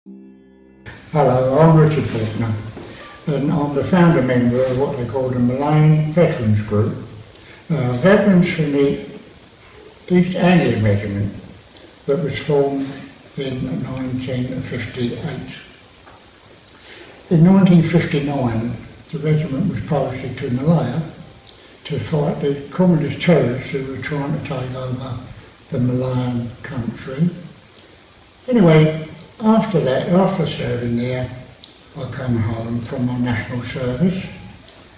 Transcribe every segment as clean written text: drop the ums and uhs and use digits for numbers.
Hello, I'm Richard Faulkner, and I'm the founder member of what they call the Malayan Veterans Group. Veterans from the East Anglian Regiment that was formed in 1958. In 1959, the regiment was posted to Malaya to fight the communist terrorists who were trying to take over the Malayan country. Anyway, after that, after serving there, I came home from my national service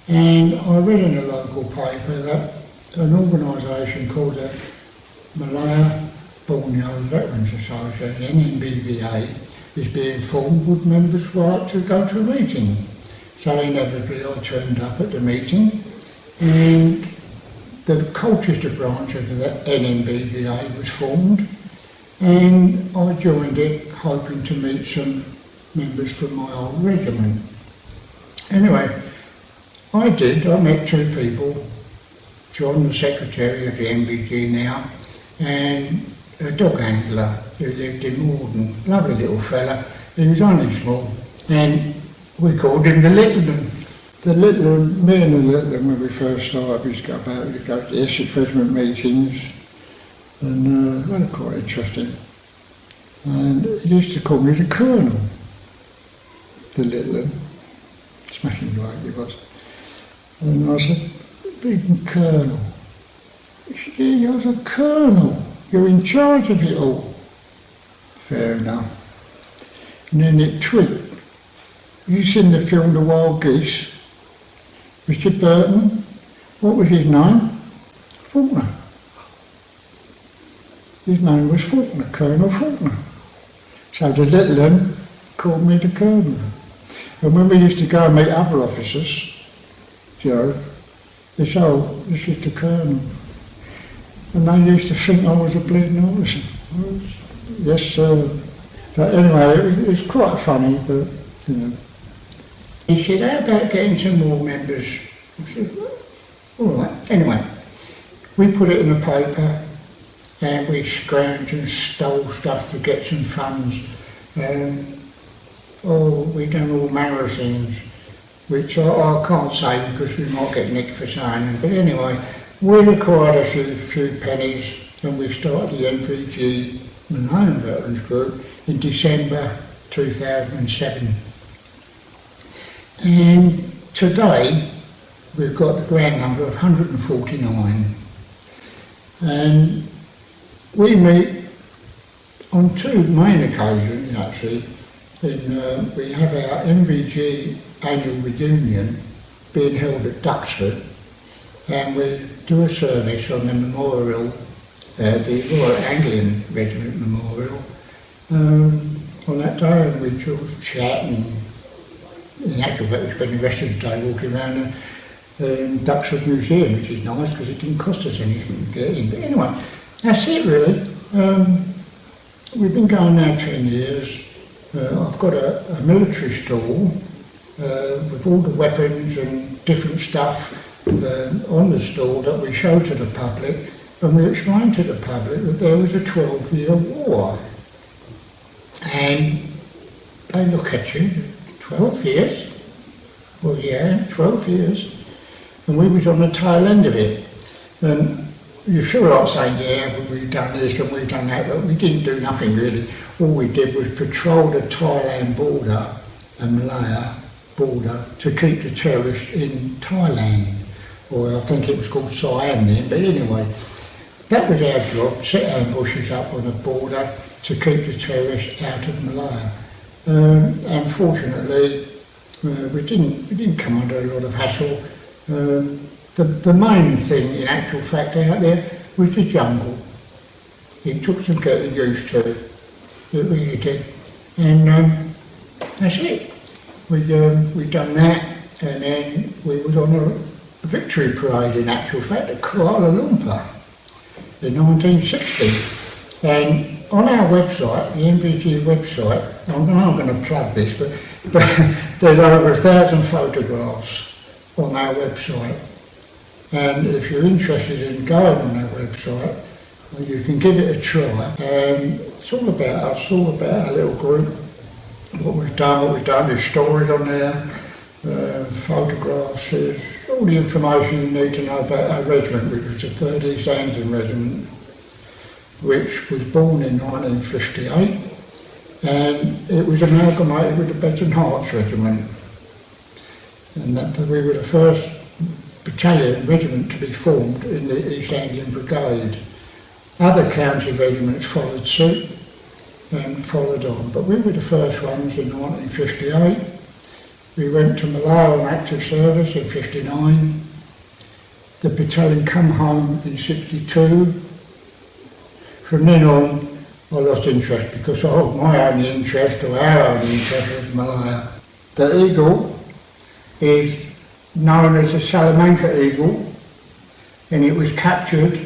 and I read in a local paper that an organisation called the Malaya Veterans Association, NMBVA, is being formed with members right to go to a meeting. So inevitably I turned up at the meeting, and the Colchester branch of the NMBVA was formed, and I joined it hoping to meet some members from my old regiment. Anyway, I met two people, John, the secretary of the MBG now, and a dog handler who lived in Morden, lovely little fella. He was only small, and we called him the Little one. The Little one, me and the Little one, when we first started, we used to go to the Essex Regiment meetings, and they were quite interesting. And he used to call me the Colonel, the Little one, smashing like he was. And I said, "Big Colonel." He said, "Yeah, you're a Colonel. You're in charge of it all." Fair enough. And then it tweaked. You seen the film The Wild Geese? Richard Burton, what was his name? Faulkner. His name was Faulkner, Colonel Faulkner. So the Little one called me the Colonel. And when we used to go and meet other officers, they said, "Oh, this is the Colonel." And they used to think I was a bleeding officer. Yes, sir. But anyway, it was quite funny, but, you know. He said, "How about getting some more members?" I said, "Well, all right." Anyway, we put it in the paper, and we scrounged and stole stuff to get some funds. We done all manner of things, which I can't say because we might get nicked for saying them. But anyway, we acquired a few pennies, and we started the MVG, Malayan Veterans Group, in December 2007. And today we've got the grand number of 149. And we meet on two main occasions actually. We have our MVG annual reunion being held at Duxford, and we do a service on the memorial, the East Anglian Regiment memorial, on that day, and we just chat, and in actual fact we spend the rest of the day walking around the East Museum, which is nice because it didn't cost us anything to get in. But anyway, that's it really. We've been going now 10 years. I've got a military stall with all the weapons and different stuff on the stall that we show to the public, and we explain to the public that there was a 12-year war. And they look at you, 12 years? Well, yeah, 12 years. And we was on the tail end of it. And you feel like saying, "Yeah, we've done this and we've done that," but we didn't do nothing really. All we did was patrol the Thailand border and Malaya border to keep the terrorists in Thailand. Or I think it was called Siam then, but anyway, that was our job, set ambushes up on the border to keep the terrorists out of Malaya. Unfortunately, we didn't come under a lot of hassle. The main thing, in actual fact, out there was the jungle. It took some getting used to, it really did. And that's it. We done that, and then we was on a victory parade, in actual fact, at Kuala Lumpur in 1960. And on our website, the MVG website, I'm going to plug this, but there's over 1,000 photographs on our website. And if you're interested in going on that website, you can give it a try. It's all about us, all about our little group. done, what we've done, there's stories on there, photographs, there's all the information you need to know about our regiment, which was the 3rd East Anglian Regiment, which was born in 1958, and it was amalgamated with the Bedfordshire Regiment, and that we were the first battalion regiment to be formed in the East Anglian Brigade. Other county regiments followed suit and followed on, but we were the first ones in 1958. We went to Malaya on active service in 59. The battalion come home in 62. From then on, I lost interest because my only interest, or our only interest, was Malaya. The eagle is known as the Salamanca eagle, and it was captured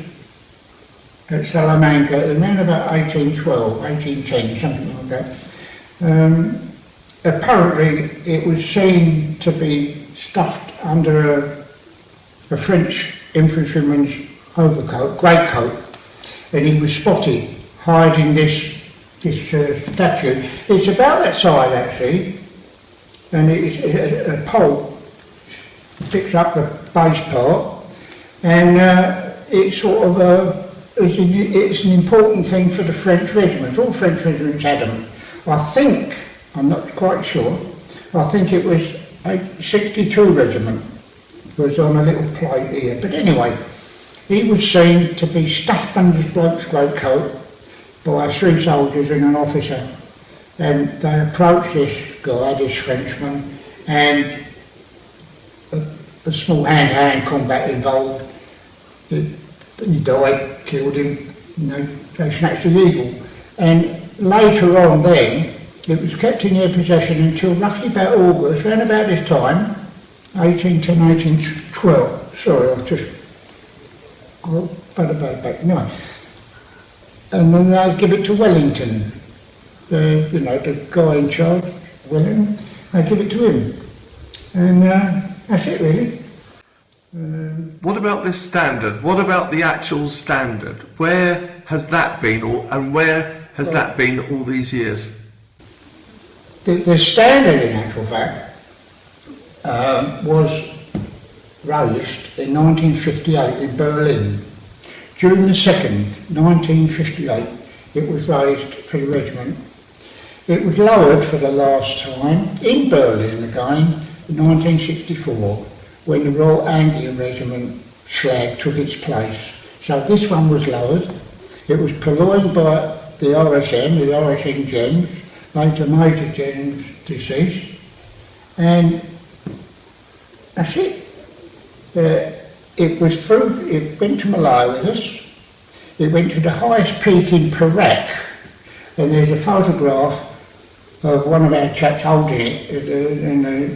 at Salamanca in around about 1812, 1810, something like that. Apparently it was seen to be stuffed under a French infantryman's overcoat, greatcoat, and he was spotted hiding this statue. It's about that size actually, and it's a pole picks up the base part, and it's sort of it's an important thing for the French regiments. All French regiments had them. I think, I'm not quite sure, I think it was a 62 regiment was on a little plate here. But anyway, he was seen to be stuffed under his bloke's greatcoat by 3 soldiers and an officer. And they approached this guy, this Frenchman, and a small hand-to-hand combat involved. He died, killed him, they snatched the eagle. And later on then, it was kept in their possession until roughly about August, around about this time, 1812. Sorry, I'll put a bad back. Anyway. And then they'd give it to Wellington, the guy in charge, Wellington, they'd give it to him. And that's it really. What about this standard? What about the actual standard? Where has that been, and where has that been all these years? The standard, in actual fact, was raised in 1958 in Berlin. June the 2nd, 1958, it was raised for the regiment. It was lowered for the last time in Berlin again in 1964, when the Royal Anglian Regiment flag took its place. So this one was lowered. It was purloined by the RSM Gens, later Major Gens deceased, and that's it. It went to Malaya with us. It went to the highest peak in Perak, and there's a photograph of one of our chaps holding it in a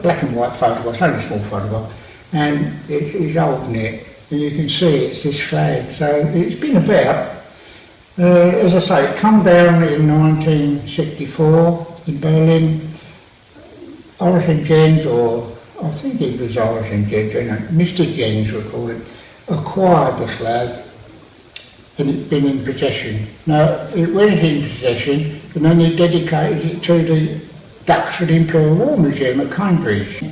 black and white photograph, it's only a small photograph, and he's holding it, and you can see it's this flag. So it's been about, as I say, it come down in 1964 in Berlin. RSM Gens, or I think it was RSM Gens, Mr. Gens we call it, acquired the flag, and it's been in possession. Now, it went in possession, and then he dedicated it to the Oxford Imperial War Museum at Cambridge.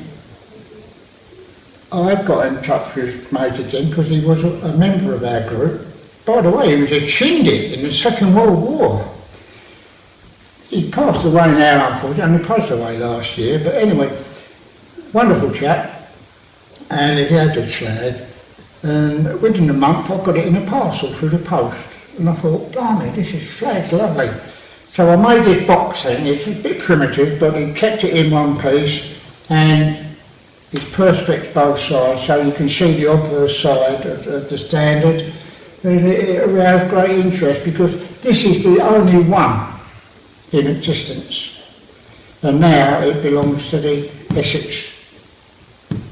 I got in touch with Major Gens because he was a member of our group. By the way, he was a Chindit in the Second World War. He passed away now, unfortunately, he passed away last year, but anyway, wonderful chap, and he had this flag, and within a month I got it in a parcel through the post, and I thought, blimey, this flag's lovely. So I made this box thing. It's a bit primitive, but he kept it in one piece, and it's perspex both sides, so you can see the obverse side of the standard. And it aroused great interest because this is the only one in existence, and now it belongs to the Essex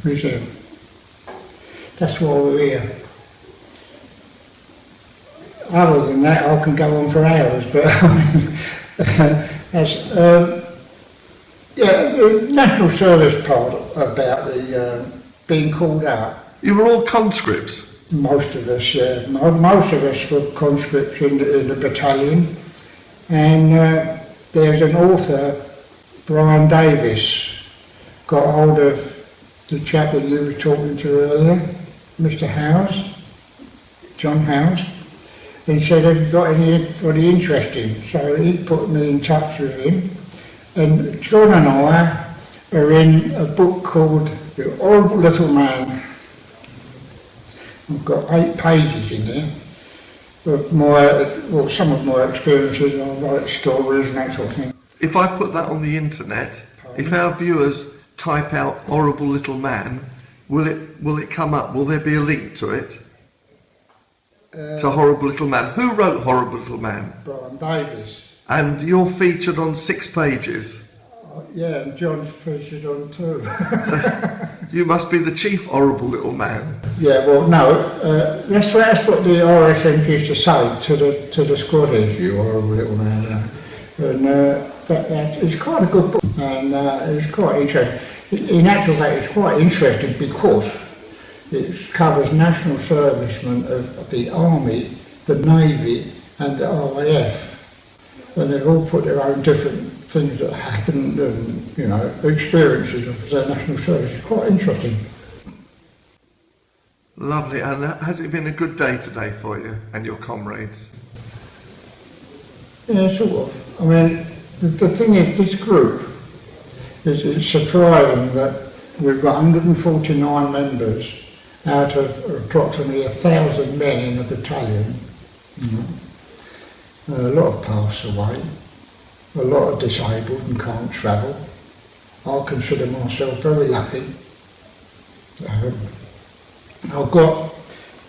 Museum. That's why we're here. Other than that, I can go on for hours, but the national service part about the being called out. You were all conscripts? Most of us, yeah. Most of us were conscripts in the battalion, and there's an author Brian Davis got hold of the chap that you were talking to earlier, Mr. Howes, John Howes. He said, have you got anybody interesting? So he put me in touch with him. And John and I are in a book called The Horrible Little Man. I've got 8 pages in there of some of my experiences. I write stories and that sort of thing. If I put that on the internet, if our viewers type out "horrible little man," will it come up? Will there be a link to it? To "Horrible Little Man." Who wrote "Horrible Little Man"? Brian Davis. And you're featured on 6 pages. Yeah, and John's featured on 2. So you must be the chief horrible little man. Yeah, well, no, that's what the RSM used to say to the squaddies, you horrible little man. And that is quite a good book, and it's quite interesting. In actual fact, it's quite interesting because it covers national servicemen of the Army, the Navy and the RAF, and they've all put their own different things that happened and, you know, experiences of their national service. It's quite interesting. Lovely. And has it been a good day today for you and your comrades? Yeah, sort of. I mean, the thing is, this group, it's surprising that we've got 149 members out of approximately 1,000 men in the battalion. A lot have passed away, a lot are disabled and can't travel. I consider myself very lucky. I've got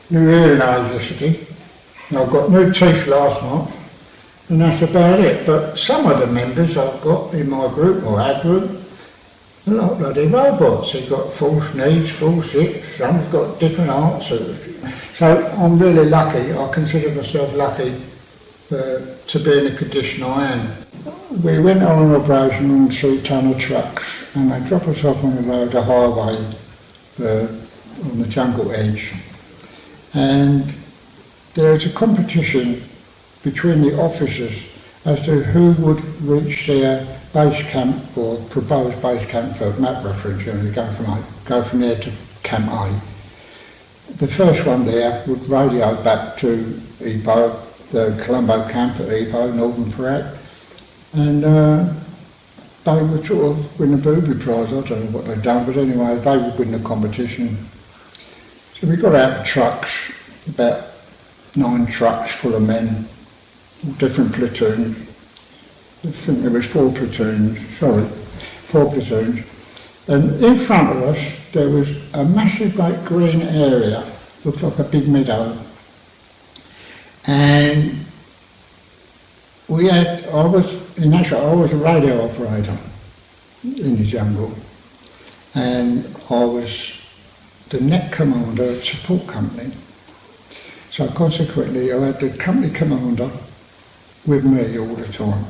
new hearing aids yesterday, I've got new teeth last month, and that's about it. But some of the members I've got in my group, or our group, they're like bloody robots. They've got false knees, false hips, some's got different answers. So I'm really lucky. I consider myself lucky to be in the condition I am. We went on an operation on 3-tonner trucks, and they dropped us off on the highway on the jungle edge. And there was a competition between the officers as to who would reach their base camp or proposed base camp for map reference, go from there to Camp A. The first one there would radio back to EPO, the Colombo camp at EPO, Northern Perak, and they would sort of win the booby prize. I don't know what they'd done, but anyway, they would win the competition. So we got out the trucks, about 9 trucks full of men, different platoons. I think there was 4 platoons, and in front of us there was a massive great green area, looked like a big meadow, and I was a radio operator in the jungle, and I was the net commander of support company, so consequently I had the company commander with me all the time.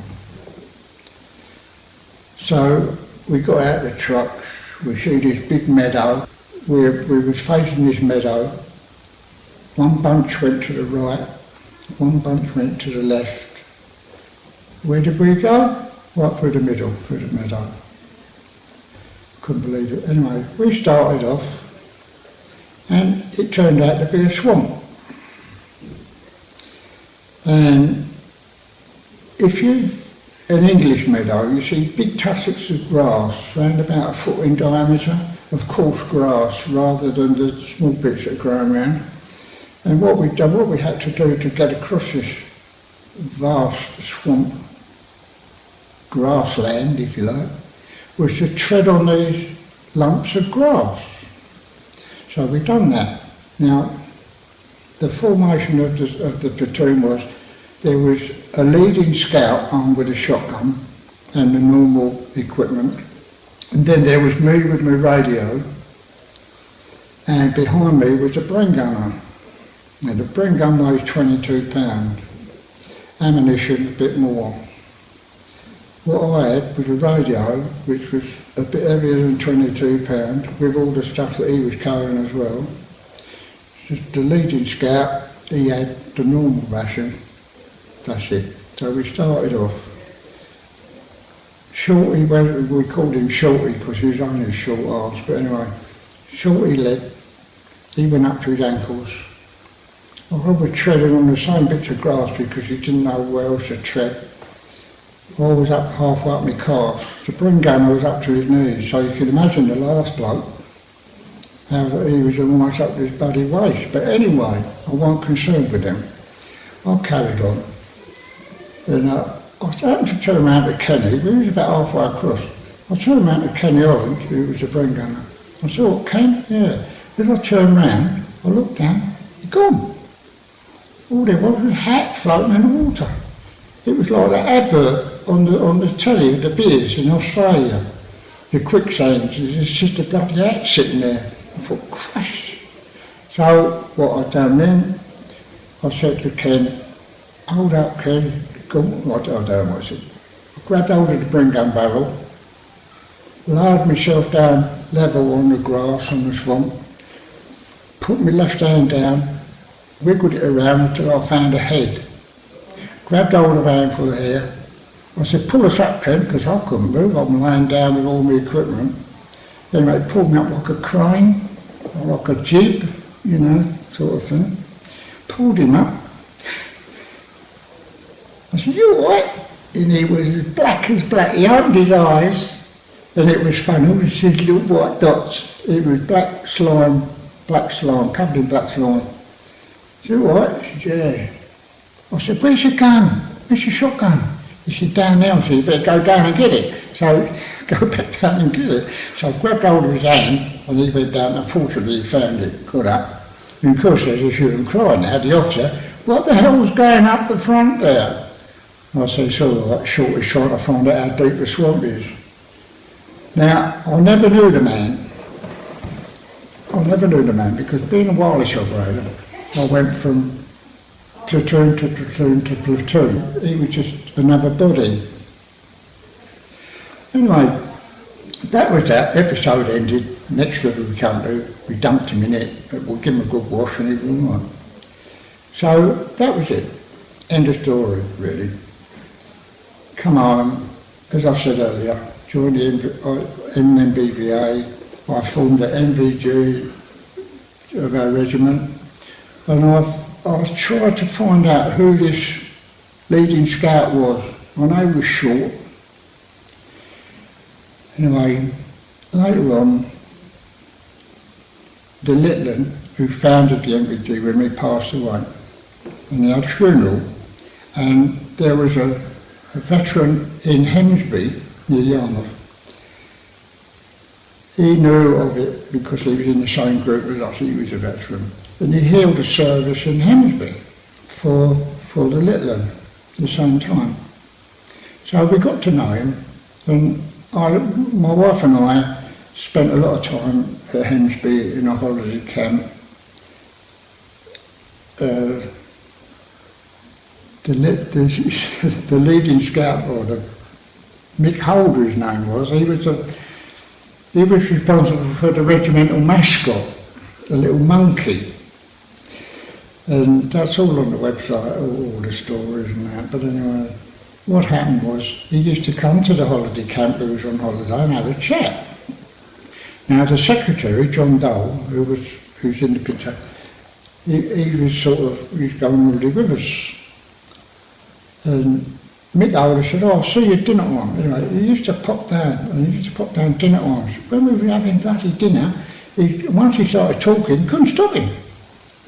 So we got out of the truck, we see this big meadow, we was facing this meadow, one bunch went to the right, one bunch went to the left. Where did we go? Right through the meadow. Couldn't believe it. Anyway, we started off, and it turned out to be a swamp. And if you've an English meadow, you see big tussocks of grass, around about 1 foot in diameter, of coarse grass, rather than the small bits that are growing around. And what we had to do to get across this vast swamp, grassland, if you like, was to tread on these lumps of grass. So we've done that. Now, the formation of the platoon was, there was a leading scout armed with a shotgun and the normal equipment, and then there was me with my radio, and behind me was a brain gunner. Now the brain gun weighs 22 pounds, ammunition a bit more. What I had was a radio which was a bit heavier than 22 pounds, with all the stuff that he was carrying as well. Just the leading scout, he had the normal ration. That's it. So we started off Shorty, well, we called him Shorty because he was only a short arse, but anyway, Shorty led, he went up to his ankles. I was treading on the same bits of grass because he didn't know where else to tread. I was up halfway up my calf. The brim gunner was up to his knees, so you can imagine the last bloke, how he was almost up to his bloody waist. But anyway, I wasn't concerned with him. I carried on. And I started to turn around to Kenny, he was about halfway across. I turned around to Kenny Orange, who was the brim gunner. I said, "What, Ken?" "Yeah." As I turned round, I looked down, he'd gone. All there was a hat floating in the water. It was like that advert on the telly with the beers in Australia. The quicksands, it's just a bloody hat sitting there. I thought, Christ. So what I'd done then, I said to Ken, "Hold up, Ken." I don't know what I said. I grabbed hold of the brim gun barrel, lowered myself down level on the grass on the swamp, put my left hand down, wiggled it around until I found a head. Grabbed hold of a handful of hair. I said, "Pull us up, Ken," because I couldn't move. I'm laying down with all my equipment. Anyway, he pulled me up like a crane, or like a jib, you know, sort of thing. Pulled him up. I said, "You all right?" And he was as black as black. He opened his eyes, and it was funny. All these little white dots. It was black slime, covered in black slime. I said, "You all right?" He said, "Yeah." I said, "Where's your gun? Where's your shotgun?" He said, "Down there." I said, "You better go down and get it." So, go back down and get it. So I grabbed hold of his hand, and he went down. Unfortunately, he found it, got up. And of course, there's a hue and cry now. The officer, "What the hell's going up the front there?" I said, "It's all right, Shorty's trying to find out how deep the swamp is." Now, I never knew the man. Because being a wireless operator, I went from platoon to platoon to platoon. He was just another body. Anyway, that was that. Episode ended. Next river we come to, we dumped him in it. We'll give him a good wash and he was all right. So that was it. End of story, really. Come home, as I said earlier, joined the MNBVA. I formed the MVG of our regiment, and I've tried to find out who this leading scout was. I know he was short. Anyway, later on, the Litland, who founded the MVG with me, passed away. And he had a funeral, and there was a veteran in Hemsby, near Yarmouth. He knew of it because he was in the same group as us, he was a veteran. And he held a service in Hemsby for the Litland at the same time. So we got to know him, and my wife and I spent a lot of time at Hemsby in a holiday camp. The leading scout, or Mick Holder his name was, he was responsible for the regimental mascot, a little monkey. And that's all on the website, all the stories and that. But anyway, what happened was, he used to come to the holiday camp who was on holiday and have a chat. Now the secretary, John Dole, who's in the picture, he was going already with us. And Mick Holder said, "Oh, I'll see you at dinner time." Anyway, he used to pop down dinner times. When we were having bloody dinner, once he started talking, you couldn't stop him.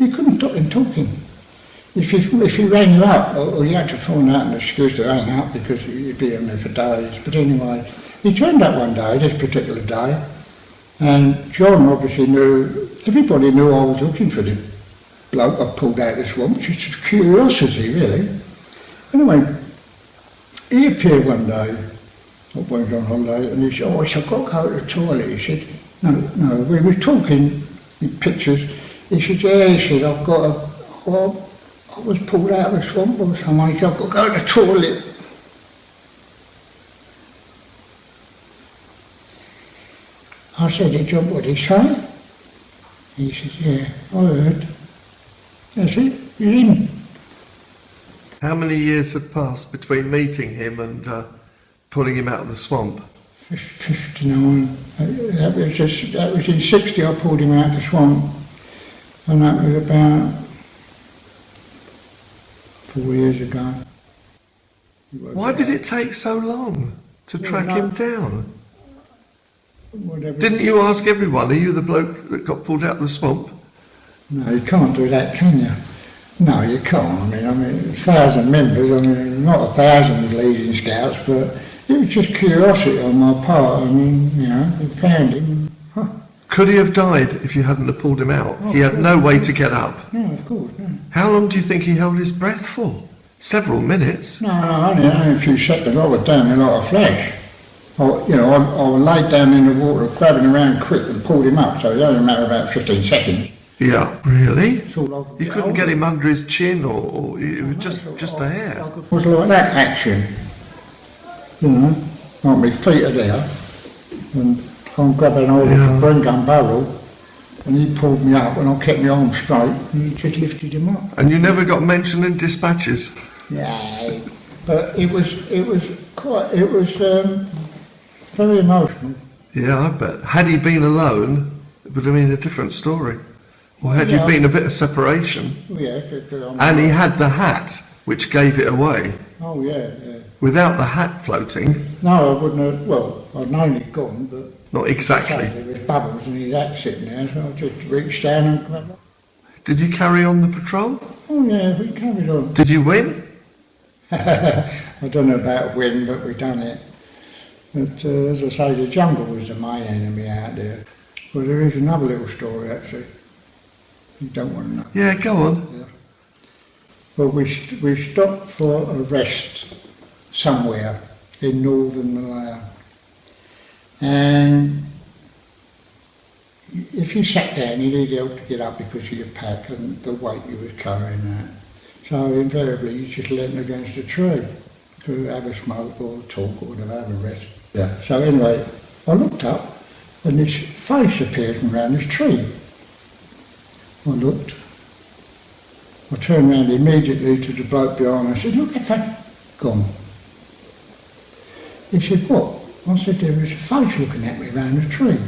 You couldn't stop him talking. If he rang you up, or you had to find out an excuse to hang up because you'd be on there for days. But anyway, he turned up one day, this particular day, and John obviously everybody knew I was looking for the bloke I pulled out of the swamp, just curiosity really. Anyway, he appeared one day, I went on holiday, and he said, "Oh, I've got to go to the toilet." He said, no, we were talking in pictures. He said, "Yeah," he said, I was pulled out of the swamp or something, I've got to go to the toilet. I said, "Did John, what did he say?" He said, "Yeah, I heard." That's it, he's in. How many years had passed between meeting him and pulling him out of the swamp? 59. That was in 60 I pulled him out of the swamp. And that was about 4 years ago. Why did it take so long to track him down? Didn't you ask everyone, are you the bloke that got pulled out of the swamp? No, you can't do that, can you? No, you can't. I mean, 1,000 members, not 1,000 leading scouts, but it was just curiosity on my part. We found him. Could he have died if you hadn't have pulled him out? Oh, he had no way to get up. No, of course, no. How long do you think he held his breath for? Several minutes? No, only a few seconds. I was down in like a flash. I was laid down in the water, grabbing around quick and pulled him up, so it only mattered about 15 seconds. Yeah, really? You couldn't get him him under his chin, or it was just a hair. It was like that action. Like my feet are there, and I'm grabbing hold of the bring gun barrel, and he pulled me up, and I kept my arm straight, and he just lifted him up. And you never got mentioned in dispatches? Yeah, but it was very emotional. Yeah, I bet. Had he been alone, it would have been a different story. Or had you been a bit of separation? Yeah, and he had the hat, which gave it away. Oh, yeah. Without the hat floating. No, I wouldn't have, well, I'd known he'd gone, but... Not exactly. There was bubbles and his hat sitting there, so I just reached down and grabbed it. Did you carry on the patrol? Oh, yeah, we carried on. Did you win? I don't know about win, but we done it. But as I say, the jungle was the main enemy out there. Well, there is another little story, actually. You don't want to know. Yeah, go on. Yeah. Well, we stopped for a rest somewhere in northern Malaya. And if you sat down, you needed help to get up because of your pack and the weight you was carrying that. So invariably, you just leant against a tree to have a smoke or talk or whatever, have a rest. Yeah. So anyway, I looked up and this face appeared from around this tree. I looked. I turned round immediately to the bloke behind me. I said, "Look at that, gone." He said, "What?" I said, "There was a face looking at me round the tree."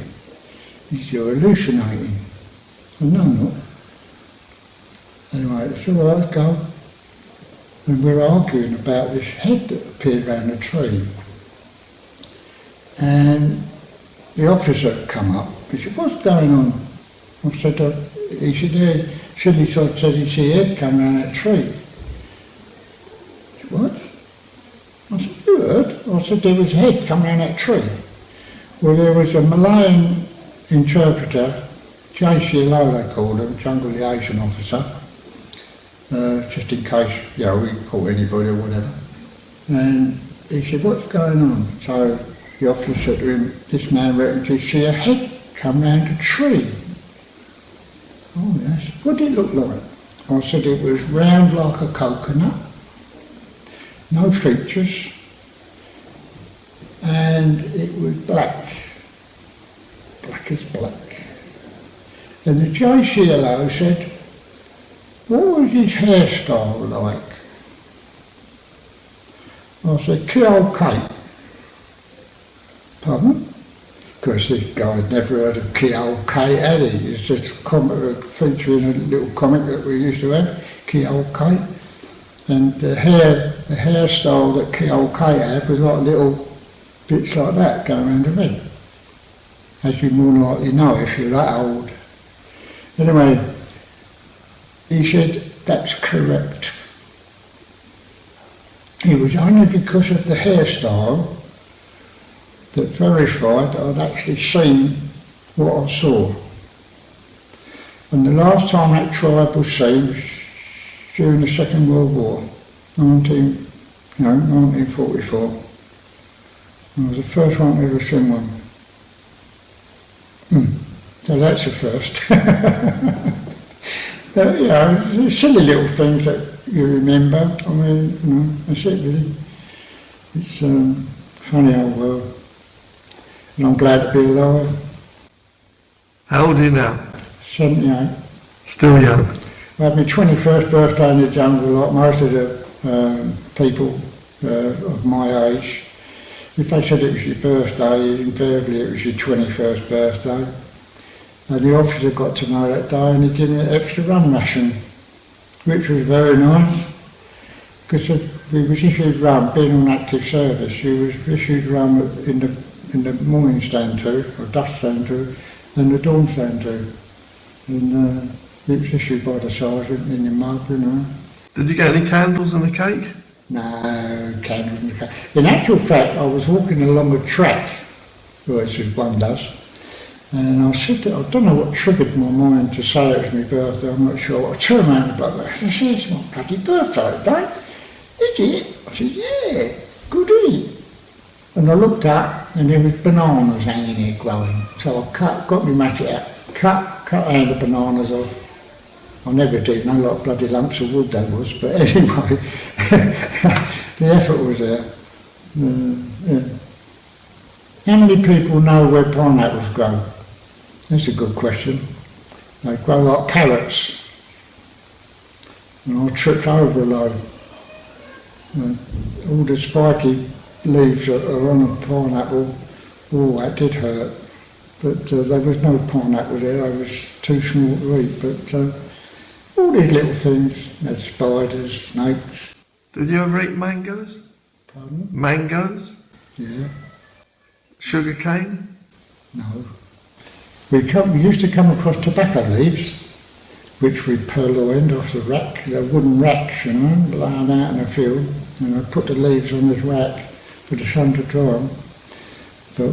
He said, "You're hallucinating." I said, "No, I'm not." Anyway, I said, "Well, let's go." And we're arguing about this head that appeared round the tree. And the officer come up. He said, "What's going on?" I said, he said, "Yeah, Sidney said he see a head come round that tree." He said, "What?" I said, "You heard?" I said, "There was a head come round that tree." Well, there was a Malayan interpreter, JCLO they called him, Jungle Liaison Officer, just in case, we caught anybody or whatever. And he said, "What's going on?" So the officer said to him, "This man reckons he see a head come round a tree." "Oh yes." "What did it look like?" I said, "It was round like a coconut, no features, and it was black as black." And the JCLO said, "What was his hairstyle like?" I said, "Kyo Kate." "Pardon?" Because this guy had never heard of Kyo Kate, had he? It's just a feature in a little comic that we used to have, Kyo Kate. And the hairstyle that Kyo Kate had was like little bits like that going around the head. As you more likely know if you're that old. Anyway, he said, "That's correct." It was only because of the hairstyle that verified that I'd actually seen what I saw. And the last time that tribe was seen was during the Second World War, 1944. I was the first one to ever seen one. So that's a first. But, silly little things that you remember. That's it really. It's funny old world. And I'm glad to be alive. How old are you now? 78. Still young. I had my 21st birthday in the jungle, like most of the people of my age. if they said it was your birthday, invariably it was your 21st birthday. And the officer got to know that day and he gave me an extra rum ration, which was very nice. Because we was issued rum, being on active service, you was issued rum in the morning stand to, or dusk stand to, and the dawn stand to. And it was issued by the sergeant in the mug, you know. Did you get any candles and a cake? No, candles and a cake. In actual fact, I was walking along a track, as one does, and I said, I don't know what triggered my mind to say it was my birthday, I'm not sure. I turned around to the brother, I said, it's my bloody birthday today. Is it? I said, yeah, good, isn't it? And I looked up and there was bananas hanging there growing. So I got my matchet out, cut a hand of bananas off. I never did, no lot of bloody lumps of wood that was, but anyway, the effort was there. Yeah. How many people know where pineapples grow? That's a good question. They grow like carrots. And I tripped over a load. All the spiky leaves that are on a pineapple, that did hurt. But there was no pineapple there, they was too small to eat. But all these little things, there's spiders, snakes. Did you ever eat mangoes? Pardon? Mangoes? Yeah. Sugar cane? No. We used to come across tobacco leaves, which we'd purloined off the rack, the wooden racks, you know, lying out in the field. And I'd put the leaves on this rack for the sun to dry them. But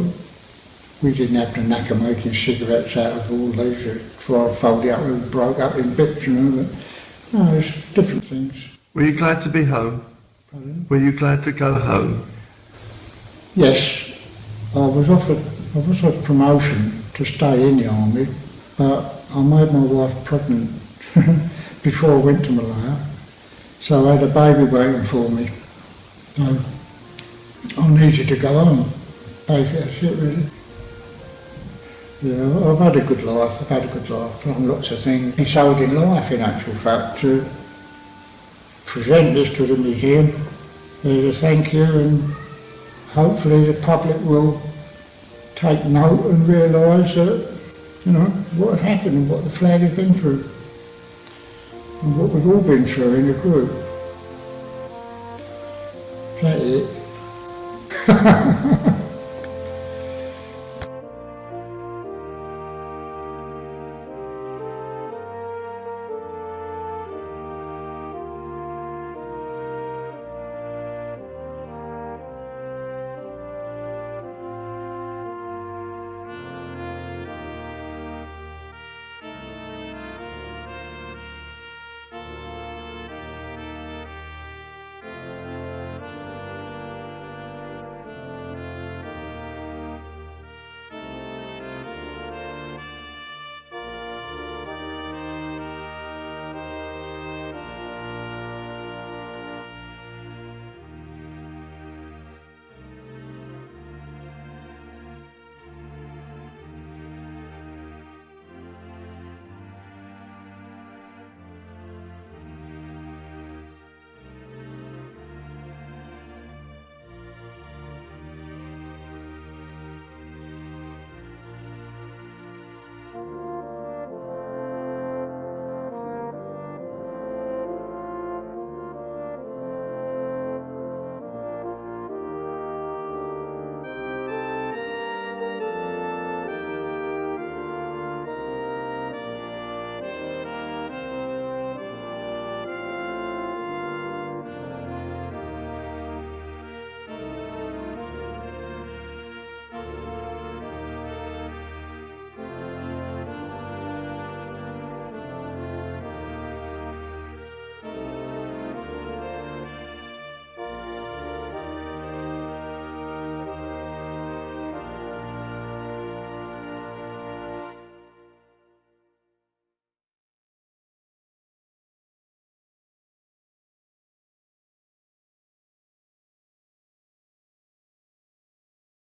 we didn't have the knack of making cigarettes out of all these. Try to fold it up and broke up in bits, you know. But no, it's different things. Were you glad to be home? Pardon? Were you glad to go home? Yes, I was offered promotion to stay in the army, but I made my wife pregnant before I went to Malaya, so I had a baby waiting for me. So I needed to go home. Basically, that's it really. Yeah, I've had a good life, I've done lots of things. It's owed in life, in actual fact, to present this to the museum as a thank you, and hopefully the public will take note and realise that, you know, what had happened and what the flag had been through and what we've all been through in the group. Is that it?